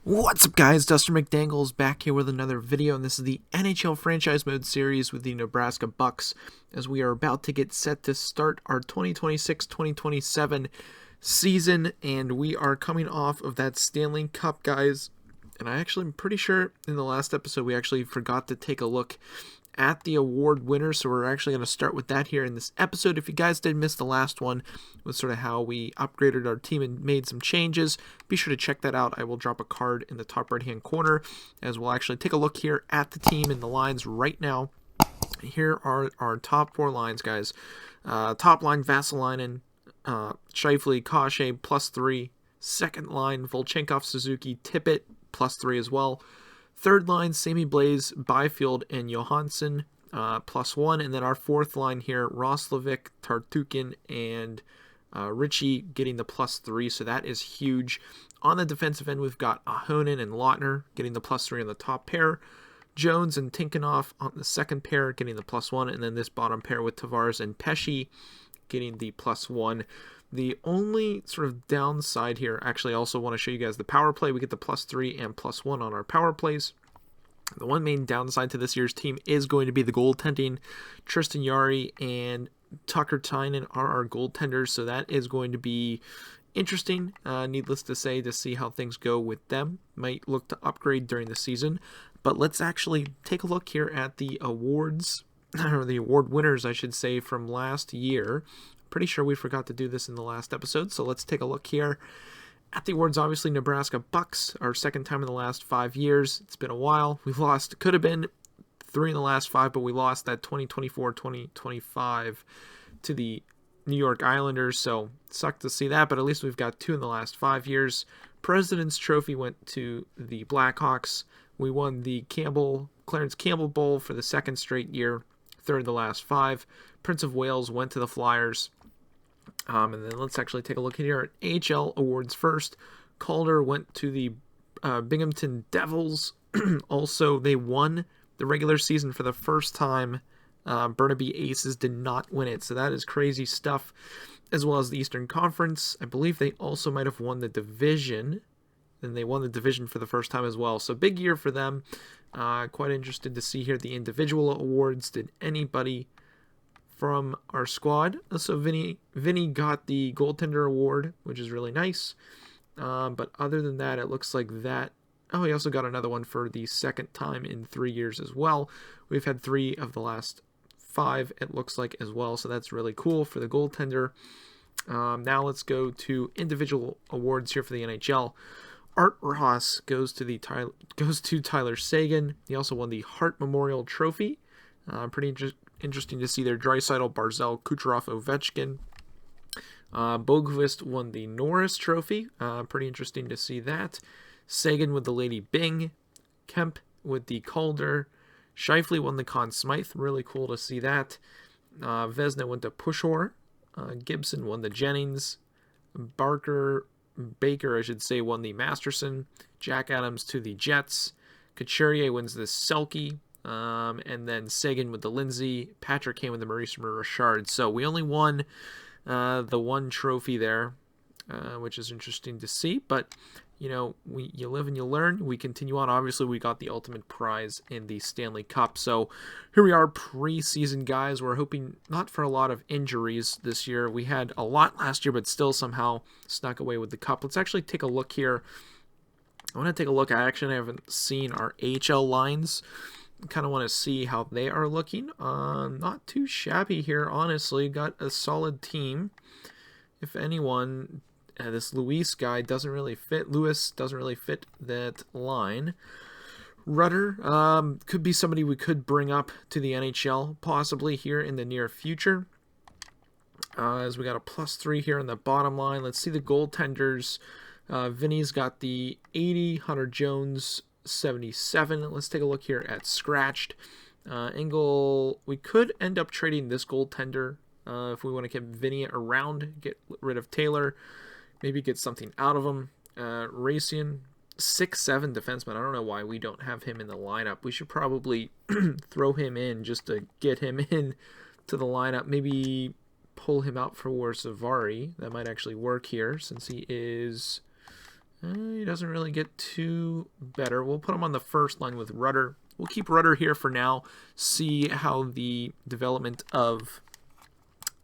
What's up, guys? Duster McDangles back here with another video, and this is the NHL Franchise Mode series with the Nebraska Bucks, as we are about to get set to start our 2026-2027 season, and we are coming off of that Stanley Cup, guys. And I actually am pretty sure in the last episode we actually forgot to take a look at the award winners, so we're actually going to start with that here in this episode. If you guys did miss the last one with sort of how we upgraded our team and made some changes, be sure to check that out. I will drop a card in the top right hand corner, as we'll actually take a look here at the team and the lines right now. Here are our top four lines, guys. Top line, Vasilinen, Scheifele, Kase, +3. Second line, Volchenkov, Suzuki, Tippett, +3 as well. Third line, Sammy Blaze, Byfield, and Johansson, +1. And then our fourth line here, Roslovic, Tartukin, and Ritchie getting the +3. So that is huge. On the defensive end, we've got Ahonen and Lautner getting the +3 on the top pair. Jones and Tinkanoff on the second pair getting the +1. And then this bottom pair with Tavares and Pesce getting the +1. The only sort of downside here, actually I also want to show you guys the power play. We get the +3 and +1 on our power plays. The one main downside to this year's team is going to be the goaltending. Tristan Jarry and Tucker Tynan are our goaltenders, so that is going to be interesting, needless to say, to see how things go with them. Might look to upgrade during the season. But let's actually take a look here at the awards, or the award winners, I should say, from last year. Pretty sure we forgot to do this in the last episode, so let's take a look here at the awards. Obviously, Nebraska Bucks, our second time in the last 5 years. It's been a while. We've lost, could have been 3 in the last 5, but we lost that 2024-2025 to the New York Islanders, so sucked to see that, but at least we've got 2 in the last 5 years. President's Trophy went to the Blackhawks. We won the Clarence Campbell Bowl for the second straight year, 3rd in the last 5. Prince of Wales went to the Flyers. And then let's actually take a look here at AHL awards first. Calder went to the Binghamton Devils. Also, they won the regular season for the first time. Burnaby Aces did not win it, so that is crazy stuff. As well as the Eastern Conference. I believe they also might have won the division. And they won the division for the first time as well. So big year for them. Quite interested to see here the individual awards. Did anybody from our squad? So Vinny got the goaltender award, which is really nice. But other than that, it looks like that. Oh, he also got another one for the second time in 3 years as well. We've had 3 of the last 5, it looks like, as well. So that's really cool for the goaltender. Now let's go to individual awards here for the NHL. Art Ross goes to Tyler Seguin. He also won the Hart Memorial Trophy. Pretty interesting to see there. Draisaitl, Barzal, Kucherov, Ovechkin. Boqvist won the Norris Trophy. Pretty interesting to see that. Sagan with the Lady Byng. Kemp with the Calder. Scheifele won the Conn Smythe. Really cool to see that. Vezina went to Pushor. Gibson won the Jennings. Baker, I should say, won the Masterson. Jack Adams to the Jets. Couturier wins the Selke. And then Sagan with the Lindsay. Patrick Kane with the Maurice Richard. So we only won the one trophy there, which is interesting to see. But, you know, you live and you learn. We continue on. Obviously, we got the ultimate prize in the Stanley Cup. So here we are, preseason, guys. We're hoping not for a lot of injuries this year. We had a lot last year, but still somehow snuck away with the Cup. Let's actually take a look here. I want to take a look. I actually haven't seen our AHL lines. Kind of want to see how they are looking. Not too shabby here, honestly. Got a solid team. If anyone, this Lewis doesn't really fit that line. Rudder could be somebody we could bring up to the NHL possibly here in the near future. As we got a +3 here on the bottom line. Let's see the goaltenders. Vinny's got the 80, Hunter Jones 77. Let's take a look here at scratched. Engel, we could end up trading this goaltender if we want to keep Vinny around, get rid of Taylor, maybe get something out of him. Racian, 6'7" defenseman. I don't know why we don't have him in the lineup. We should probably throw him in just to get him in to the lineup. Maybe pull him out for Savari. That might actually work here since he is He doesn't really get too better. We'll put him on the first line with Rudder. We'll keep Rudder here for now, see how the development of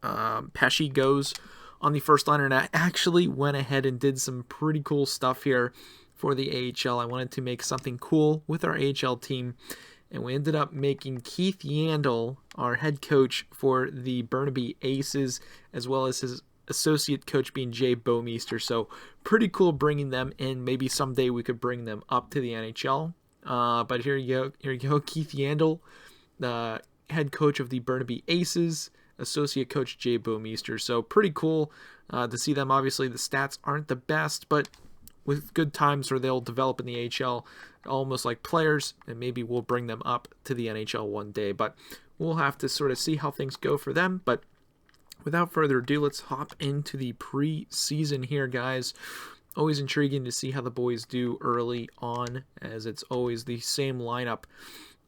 Pesci goes on the first line. And I actually went ahead and did some pretty cool stuff here for the AHL. I wanted to make something cool with our AHL team, and we ended up making Keith Yandel our head coach for the Burnaby Aces, as well as his associate coach being Jay Bomeister. So pretty cool bringing them in. Maybe someday we could bring them up to the NHL. But here you go. Keith Yandel, the head coach of the Burnaby Aces, associate coach Jay Bomeister. So pretty cool to see them. Obviously, the stats aren't the best, but with good times where they'll develop in the AHL, almost like players, and maybe we'll bring them up to the NHL one day. But we'll have to sort of see how things go for them. But without further ado, let's hop into the preseason here, guys. Always intriguing to see how the boys do early on, as it's always the same lineup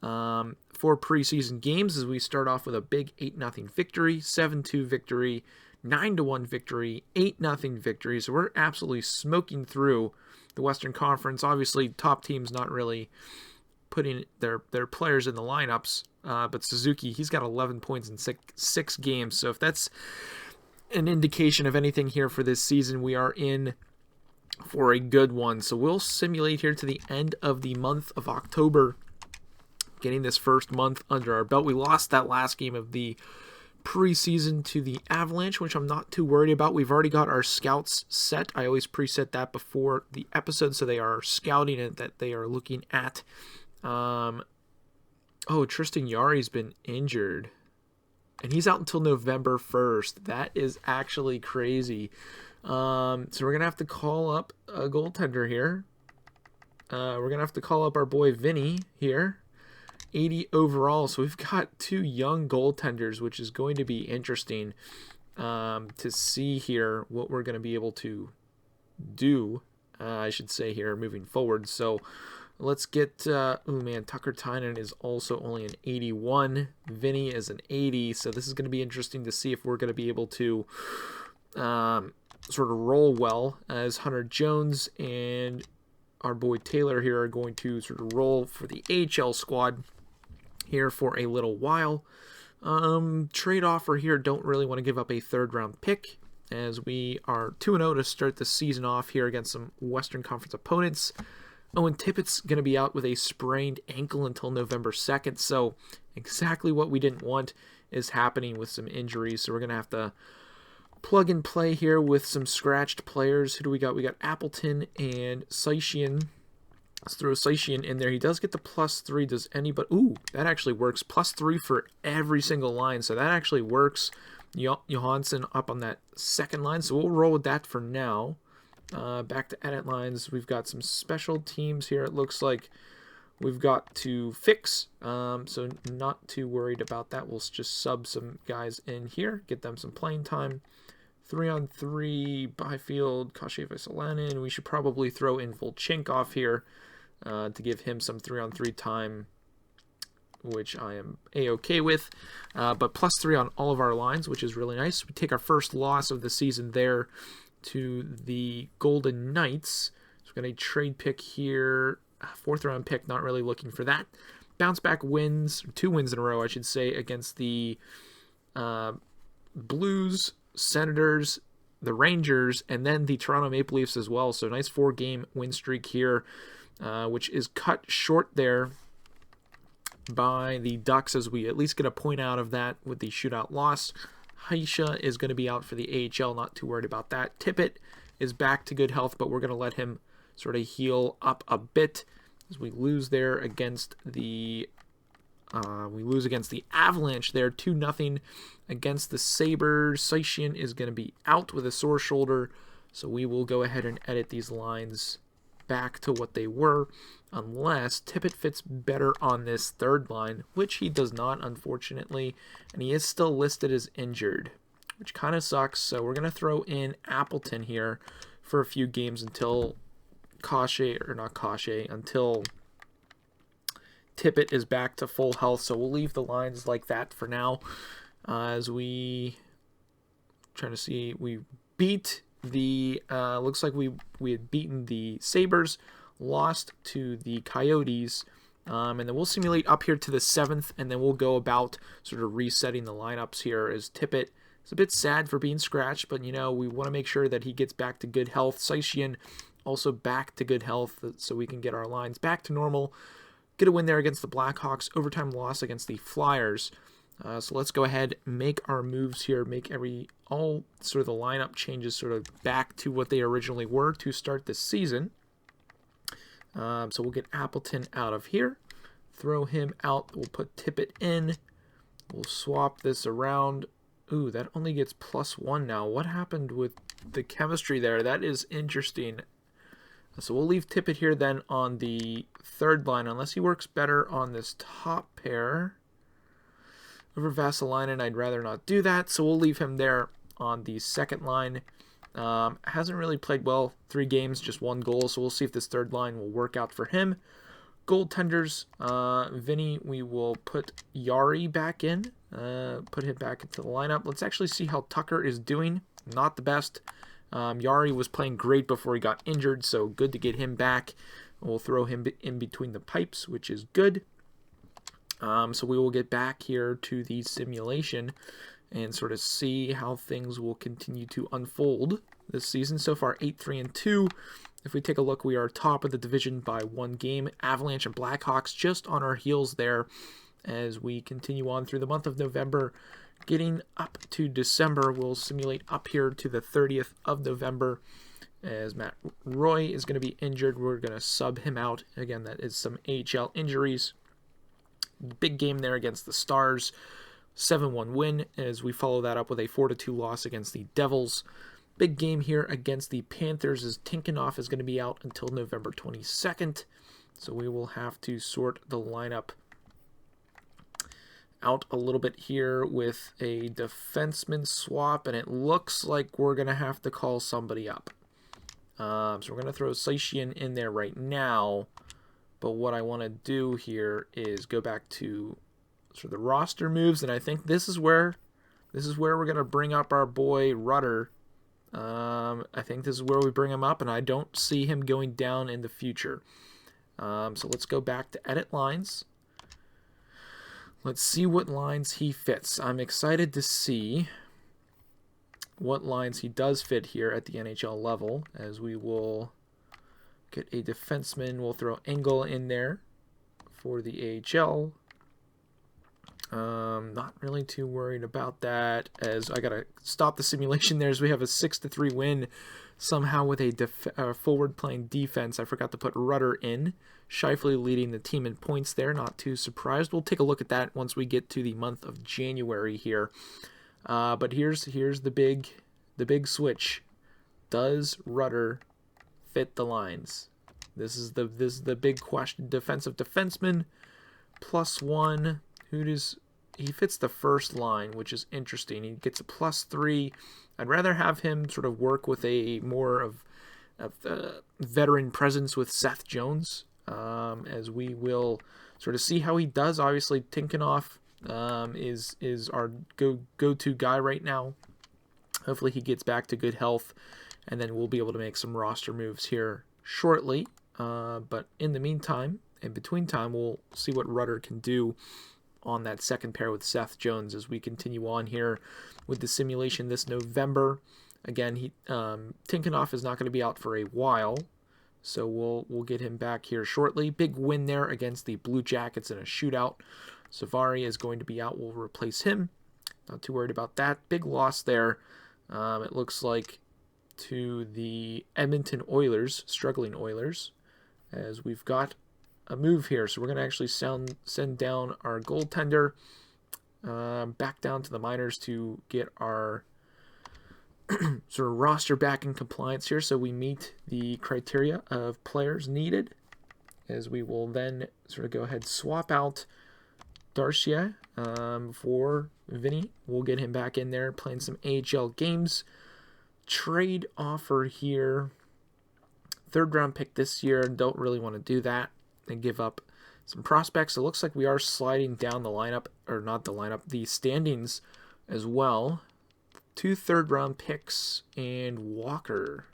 for preseason games, as we start off with a big 8-0 victory, 7-2 victory, 9-1 victory, 8-0 victory. So we're absolutely smoking through the Western Conference. Obviously, top teams not really putting their players in the lineups, but Suzuki, he's got 11 points in six games. So if that's an indication of anything here for this season, we are in for a good one. So we'll simulate here to the end of the month of October, getting this first month under our belt. We lost that last game of the preseason to the Avalanche, which I'm not too worried about. We've already got our scouts set. I always preset that before the episode, so they are scouting it, that they are looking at. Tristan Yari's been injured, and he's out until November 1st. That is actually crazy. So we're gonna have to call up a goaltender here. We're gonna have to call up our boy Vinny here. 80 overall, so we've got two young goaltenders, which is going to be interesting to see here what we're going to be able to do, I should say, here moving forward. So let's get, Tucker Tynan is also only an 81. Vinny is an 80, so this is going to be interesting to see if we're going to be able to sort of roll well, as Hunter Jones and our boy Taylor here are going to sort of roll for the AHL squad here for a little while. Trade offer here, don't really want to give up a third-round pick, as we are 2-0 to start the season off here against some Western Conference opponents. Owen Tippett's going to be out with a sprained ankle until November 2nd, so exactly what we didn't want is happening with some injuries. So we're going to have to plug and play here with some scratched players. Who do we got? We got Appleton and Seishian. Let's throw Seishian in there. He does get the +3. Does anybody... Ooh, that actually works. +3 for every single line. So that actually works. Johansson up on that second line. So we'll roll with that for now. Back to edit lines. We've got some special teams here. It looks like we've got to fix. So not too worried about that. We'll just sub some guys in here. Get them some playing time. 3-on-3, Byfield, Kashe Vesalainen. We should probably throw in Volchenkov here to give him some 3-on-3 time, which I am A-okay with. But +3 on all of our lines, which is really nice. We take our first loss of the season there to the Golden Knights. So we're going to trade pick here. 4th-round pick, not really looking for that. Bounce back wins, 2 wins in a row, I should say, against the Blues, Senators, the Rangers, and then the Toronto Maple Leafs as well. So nice 4-game win streak here, which is cut short there by the Ducks, as we at least get a point out of that with the shootout loss. Haisha is going to be out for the AHL, not too worried about that. Tippett is back to good health, but we're going to let him sort of heal up a bit as we lose there against the Avalanche there, 2-0 against the Sabres. Seishian is going to be out with a sore shoulder, so we will go ahead and edit these lines back to what they were, unless Tippett fits better on this third line, which he does not, unfortunately, and he is still listed as injured, which kind of sucks. So we're going to throw in Appleton here for a few games until until Tippett is back to full health. So we'll leave the lines like that for now, as we we beat the looks like we had beaten the Sabres, lost to the Coyotes, and then we'll simulate up here to the 7th, and then we'll go about sort of resetting the lineups here as Tippett is a bit sad for being scratched, but we want to make sure that he gets back to good health. Saishian also back to good health so we can get our lines back to normal. Get a win there against the Blackhawks, overtime loss against the Flyers. So let's go ahead, make our moves here, make all sort of the lineup changes sort of back to what they originally were to start this season. So we'll get Appleton out of here, throw him out, we'll put Tippett in, we'll swap this around. Ooh, that only gets +1 now. What happened with the chemistry there? That is interesting. So we'll leave Tippett here then on the 3rd line, unless he works better on this top pair. Over Vasilinen, I'd rather not do that, so we'll leave him there on the 2nd line. Hasn't really played well. 3 games, just 1 goal, so we'll see if this 3rd line will work out for him. Goaltenders, Vinny, we will put Yari back in, put him back into the lineup. Let's actually see how Tucker is doing. Not the best. Yari was playing great before he got injured, so good to get him back. We'll throw him in between the pipes, which is good. So we will get back here to the simulation and sort of see how things will continue to unfold this season. So far, 8-3-2. If we take a look, we are top of the division by 1 game. Avalanche and Blackhawks just on our heels there as we continue on through the month of November. Getting up to December, we'll simulate up here to the 30th of November as Matt Roy is going to be injured. We're going to sub him out. Again, that is some AHL injuries. Big game there against the Stars. 7-1 win as we follow that up with a 4-2 loss against the Devils. Big game here against the Panthers as Tinkenoff is going to be out until November 22nd. So we will have to sort the lineup out a little bit here with a defenseman swap, and it looks like we're going to have to call somebody up. So we're going to throw Saishian in there right now, but what I want to do here is go back to sort of the roster moves, and I think this is where we're going to bring up our boy Rudder. I think this is where we bring him up, and I don't see him going down in the future. So let's go back to edit lines. Let's see what lines he fits. I'm excited to see what lines he does fit here at the NHL level, as we will get a defenseman. We'll throw Engel in there for the AHL. Not really too worried about that, as I gotta stop the simulation there as we have a 6-3 win somehow with a forward playing defense. I forgot to put Rudder in. Scheifele leading the team in points there, not too surprised. We'll take a look at that once we get to the month of January here. But here's the big switch. Does Rudder fit the lines? This is the big question. Defensive defenseman, +1. He fits the first line, which is interesting. He gets a +3. I'd rather have him sort of work with a more of veteran presence with Seth Jones, as we will sort of see how he does. Obviously, Tinkenoff is our go-to guy right now. Hopefully he gets back to good health, and then we'll be able to make some roster moves here shortly. But in the meantime, in between time, we'll see what Rudder can do on that second pair with Seth Jones as we continue on here with the simulation this November. Again, Tinkenoff is not going to be out for a while, so we'll get him back here shortly. Big win there against the Blue Jackets in a shootout. Savari is going to be out. We'll replace him. Not too worried about that. Big loss there. It looks like to the Edmonton Oilers, struggling Oilers, as we've got a move here. So we're going to actually send down our goaltender back down to the minors to get our sort of roster back in compliance here, so we meet the criteria of players needed, as we will then sort of go ahead swap out Darcia for Vinny. We'll get him back in there playing some AHL games. Trade offer here. 3rd round pick this year. Don't really want to do that and give up some prospects. It looks like we are sliding down the lineup, or not the lineup, the standings as well. 2 third-round picks, and Walker.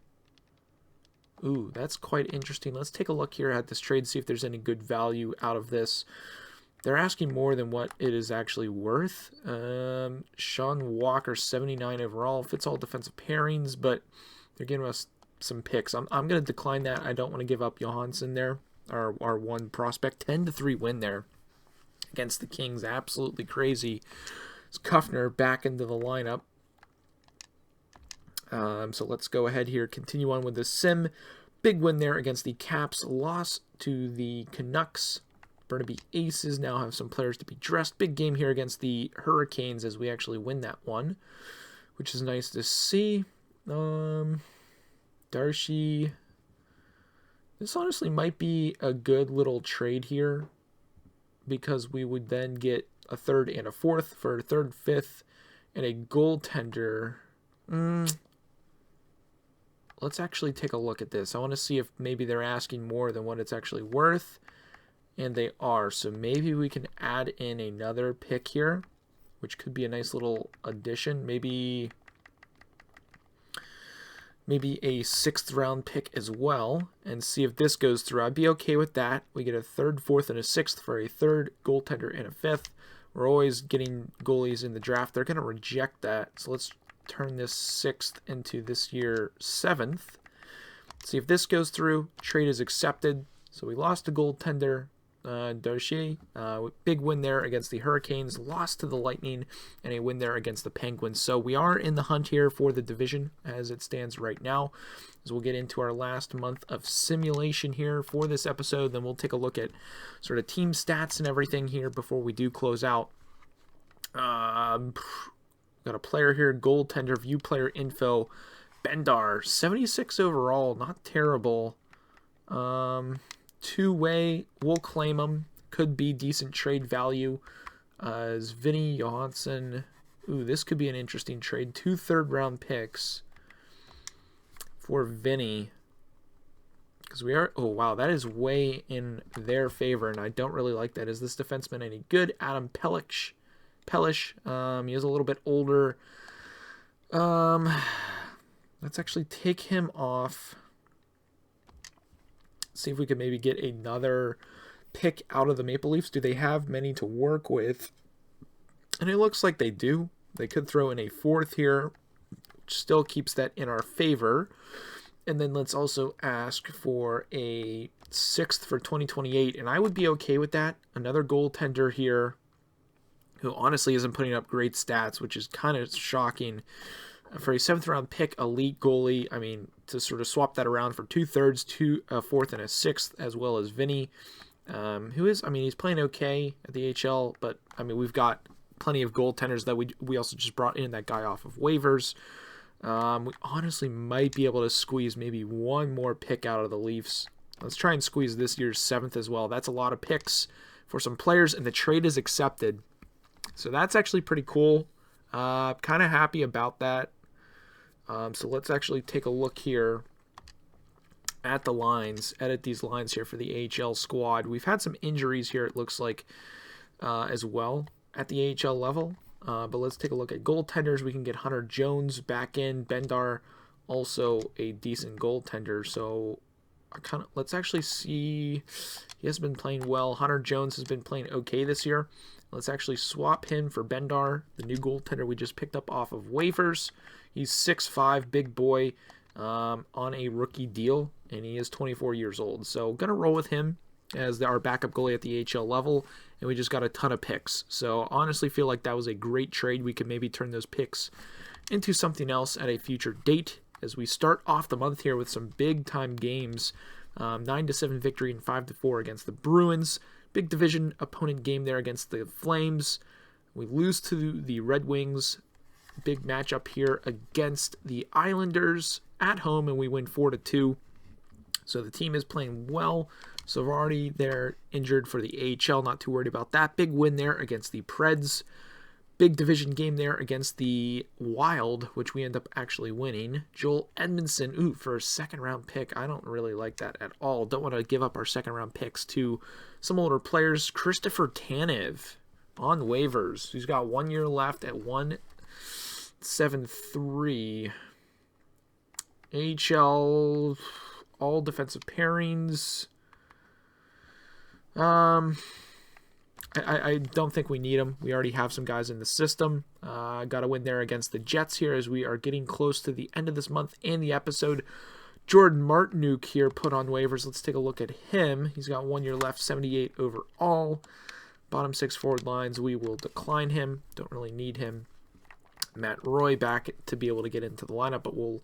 Ooh, that's quite interesting. Let's take a look here at this trade, see if there's any good value out of this. They're asking more than what it is actually worth. Sean Walker, 79 overall, fits all defensive pairings, but they're giving us some picks. I'm going to decline that. I don't want to give up Johansson there, our one prospect. 10-3 win there against the Kings. Absolutely crazy. It's Kuffner back into the lineup. So let's go ahead here, continue on with the sim. Big win there against the Caps. Loss to the Canucks. Burnaby Aces now have some players to be dressed. Big game here against the Hurricanes as we actually win that one, which is nice to see. Darcy. This honestly might be a good little trade here because we would then get a third and a fourth for a third, fifth, and a goaltender. Let's actually take a look at this. I want to see if maybe they're asking more than what it's actually worth. And they are. So maybe we can add in another pick here, which could be a nice little addition. Maybe a 6th round pick as well, and see if this goes through. I'd be okay with that. We get a 3rd, 4th, and a 6th for a 3rd, goaltender, and a 5th. We're always getting goalies in the draft. They're going to reject that. So let's turn this 6th into this year 7th. See if this goes through. Trade is accepted. So we lost a goaltender, Darcy. Big win there against the Hurricanes. Lost to the Lightning, and a win there against the Penguins. So we are in the hunt here for the division as it stands right now. As we'll get into our last month of simulation here for this episode, then we'll take a look at sort of team stats and everything here before we do close out. Got a player here, goaltender, view player info. Bendar, 76 overall, not terrible. Two-way, we'll claim him. Could be decent trade value. Is Vinny Johansson. Ooh, this could be an interesting trade. 2 third-round picks for Vinny. Because we are... Oh, wow, that is way in their favor, and I don't really like that. Is this defenseman any good? Adam Pellish. He is a little bit older. Let's actually take him off. See if we could maybe get another pick out of the Maple Leafs. Do they have many to work with? And it looks like they do. They could throw in a 4th here, which still keeps that in our favor. And then let's also ask for a 6th for 2028, and I would be okay with that. Another goaltender here who honestly isn't putting up great stats, which is kind of shocking. For a 7th round pick, elite goalie, I mean, to sort of swap that around for 2 thirds, 4th, and a 6th, as well as Vinny, who is, I mean, he's playing okay at the HL, but, I mean, we've got plenty of goaltenders that we also just brought in, that guy off of waivers. We honestly might be able to squeeze maybe one more pick out of the Leafs. Let's try and squeeze this year's 7th as well. That's a lot of picks for some players, and the trade is accepted. So that's actually pretty cool. Kind of happy about that. So let's actually take a look here at the lines, edit these lines here for the AHL squad. We've had some injuries here, it looks like, as well at the AHL level. But let's take a look at goaltenders. We can get Hunter Jones back in. Bendar, also a decent goaltender. So let's actually see. He has been playing well. Hunter Jones has been playing okay this year. Let's actually swap him for Bendar, the new goaltender we just picked up off of waivers. He's 6'5", big boy, on a rookie deal, and he is 24 years old. So going to roll with him as our backup goalie at the AHL level, and we just got a ton of picks. So honestly feel like that was a great trade. We could maybe turn those picks into something else at a future date as we start off the month here with some big-time games. 9-7 victory and 5-4 against the Bruins. Big division opponent game there against the Flames. We lose to the Red Wings. Big matchup here against the Islanders at home, and we win 4-2. So the team is playing well. So we're already there injured for the AHL. Not too worried about that. Big win there against the Preds. Big division game there against the Wild, which we end up actually winning. Joel Edmondson, for a 2nd round pick. I don't really like that at all. Don't want to give up our 2nd round picks to some older players. Christopher Tanev on waivers. He's got 1 year left at 7-3. AHL, all defensive pairings. I don't think we need them. We already have some guys in the system. Got to win there against the Jets here as we are getting close to the end of this month and the episode. Jordan Martinook here put on waivers. Let's take a look at him. He's got 1 year left, 78 overall. Bottom 6 forward lines, we will decline him. Don't really need him. Matt Roy back to be able to get into the lineup, but we'll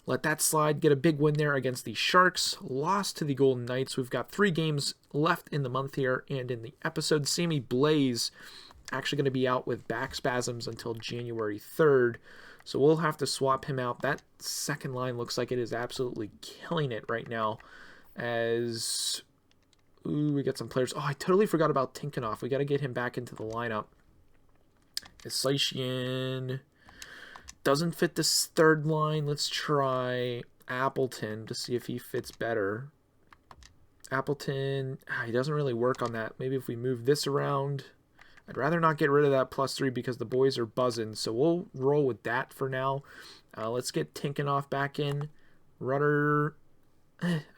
let that slide. Get a big win there against the Sharks. Lost to the Golden Knights. We've got 3 games left in the month here and in the episode. Sammy Blaze actually going to be out with back spasms until January 3rd. So we'll have to swap him out. That second line looks like it is absolutely killing it right now. As we got some players. Oh, I totally forgot about Tinkanoff. We got to get him back into the lineup. Isaician doesn't fit this third line. Let's try Appleton to see if he fits better. Appleton, he doesn't really work on that. Maybe if we move this around. I'd rather not get rid of that +3 because the boys are buzzing. So we'll roll with that for now. Let's get Tinkanoff back in. Rudder,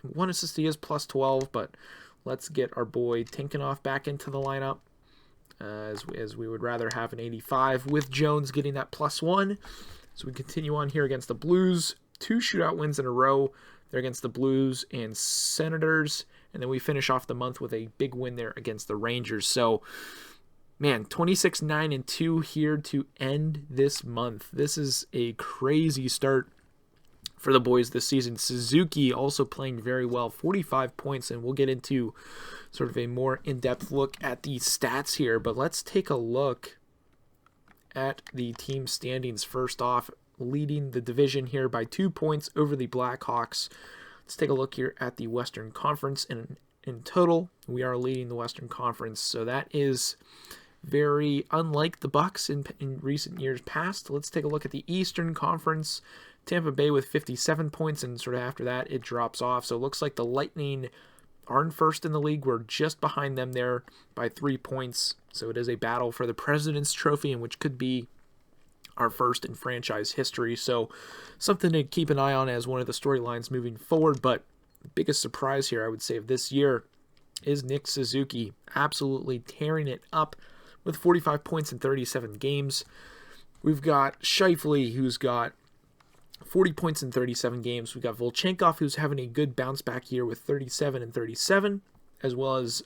1 assist he is +12, but let's get our boy Tinkanoff back into the lineup. As we would rather have an 85 with Jones getting that +1. So we continue on here against the Blues. 2 shootout wins in a row. They're against the Blues and Senators. And then we finish off the month with a big win there against the Rangers. So, man, 26-9-2 here to end this month. This is a crazy start for the boys this season. Suzuki also playing very well, 45 points, and we'll get into sort of a more in-depth look at the stats here. But let's take a look at the team standings first off, leading the division here by 2 points over the Blackhawks. Let's take a look here at the Western Conference. In total, we are leading the Western Conference, so that is very unlike the Bucks in recent years past. Let's take a look at the Eastern Conference. Tampa Bay with 57 points, and sort of after that, it drops off. So it looks like the Lightning aren't first in the league. We're just behind them there by 3 points. So it is a battle for the President's Trophy, and which could be our first in franchise history. So something to keep an eye on as one of the storylines moving forward. But the biggest surprise here, I would say, of this year is Nick Suzuki absolutely tearing it up with 45 points in 37 games. We've got Scheifele, who's got 40 points in 37 games. We've got Volchenkov, who's having a good bounce back year with 37 and 37, as well as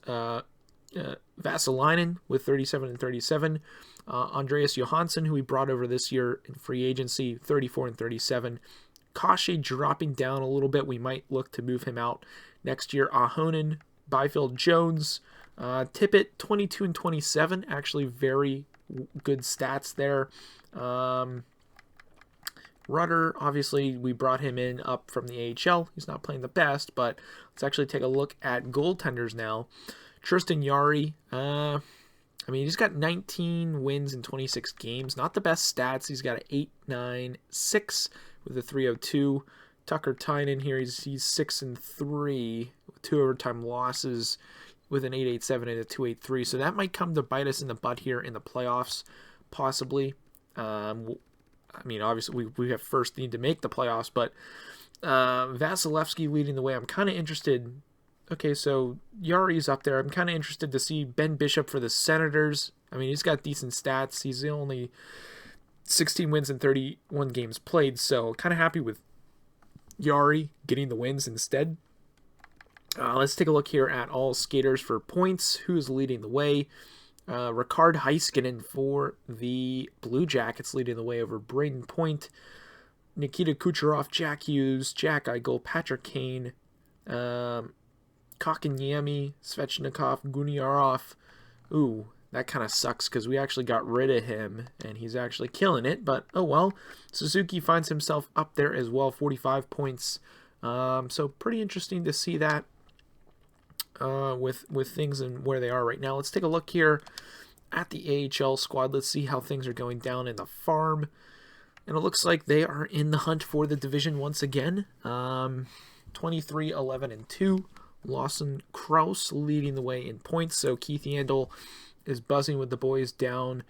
Vasalainen with 37 and 37. Andreas Johansson, who we brought over this year in free agency, 34 and 37. Kashi dropping down a little bit. We might look to move him out next year. Ahonen, Byfield, Jones, Tippett, 22 and 27. Actually, very good stats there. Rudder, obviously, we brought him in up from the AHL. He's not playing the best, but let's actually take a look at goaltenders now. Tristan Jarry, he's got 19 wins in 26 games. Not the best stats. He's got an 8.96 with a 3.02. Tucker Tynan here, he's 6 and 3 with 2 overtime losses with an 8.87 and a 2.83. So that might come to bite us in the butt here in the playoffs, possibly. Obviously, we have first need to make the playoffs, but Vasilevsky leading the way. I'm kind of interested. Okay, so Yari's up there. I'm kind of interested to see Ben Bishop for the Senators. He's got decent stats. He's only 16 wins in 31 games played, so kind of happy with Yari getting the wins instead. Let's take a look here at all skaters for points. Who's leading the way? Ricard Heiskanen for the Blue Jackets leading the way over Braden Point. Nikita Kucherov, Jack Hughes, Jack Eichel, Patrick Kane, Kotkaniemi, Svechnikov, Guniarov. Ooh, that kind of sucks because we actually got rid of him and he's actually killing it, but oh well. Suzuki finds himself up there as well, 45 points. So pretty interesting to see that. With things and where they are right now. Let's take a look here at the AHL squad. Let's see how things are going down in the farm. And it looks like they are in the hunt for the division once again. 23, 11, and 2. Lawson Krause leading the way in points. So Keith Yandel is buzzing with the boys down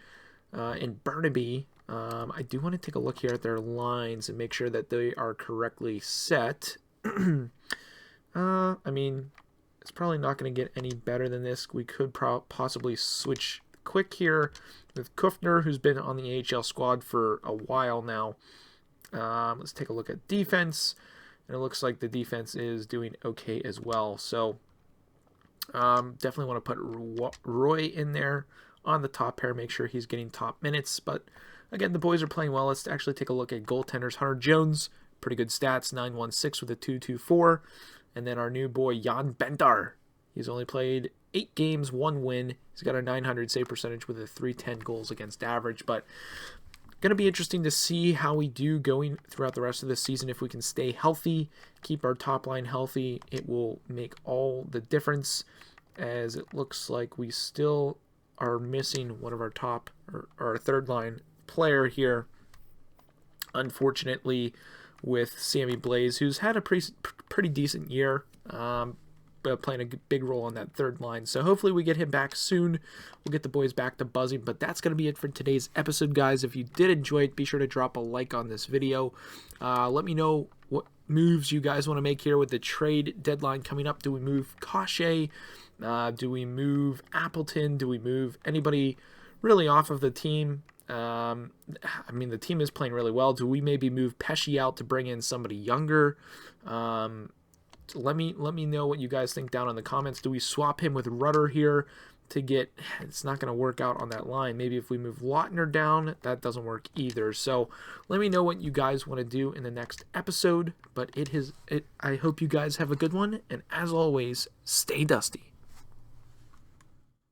in Burnaby. I do want to take a look here at their lines and make sure that they are correctly set. I mean, it's probably not going to get any better than this. We could possibly switch quick here with Kufner, who's been on the AHL squad for a while now. Let's take a look at defense, and it looks like the defense is doing okay as well. So definitely want to put Roy in there on the top pair, make sure he's getting top minutes. But again, the boys are playing well. Let's actually take a look at goaltenders. Hunter Jones, pretty good stats, 916 with a 224. And then our new boy, Jan Bentar. He's only played 8 games, 1 win. He's got a 900 save percentage with a 310 goals against average. But going to be interesting to see how we do going throughout the rest of the season. If we can stay healthy, keep our top line healthy, it will make all the difference, as it looks like we still are missing one of our top, or our third line player here, unfortunately, with Sammy Blaze, who's had a pretty decent year, but playing a big role on that third line. So hopefully we get him back soon. We'll get the boys back to buzzing. But that's going to be it for today's episode, guys. If you did enjoy it, be sure to drop a like on this video. Let me know what moves you guys want to make here with the trade deadline coming up. Do we move Cachet? Do we move Appleton? Do we move anybody really off of the team? I mean, the team is playing really well. Do we maybe move Pesci out to bring in somebody younger? Let me know what you guys think down in the comments. Do we swap him with Rudder here to get... It's not going to work out on that line. Maybe if we move Lautner down, that doesn't work either. So let me know what you guys want to do in the next episode. But I hope you guys have a good one. And as always, stay dusty.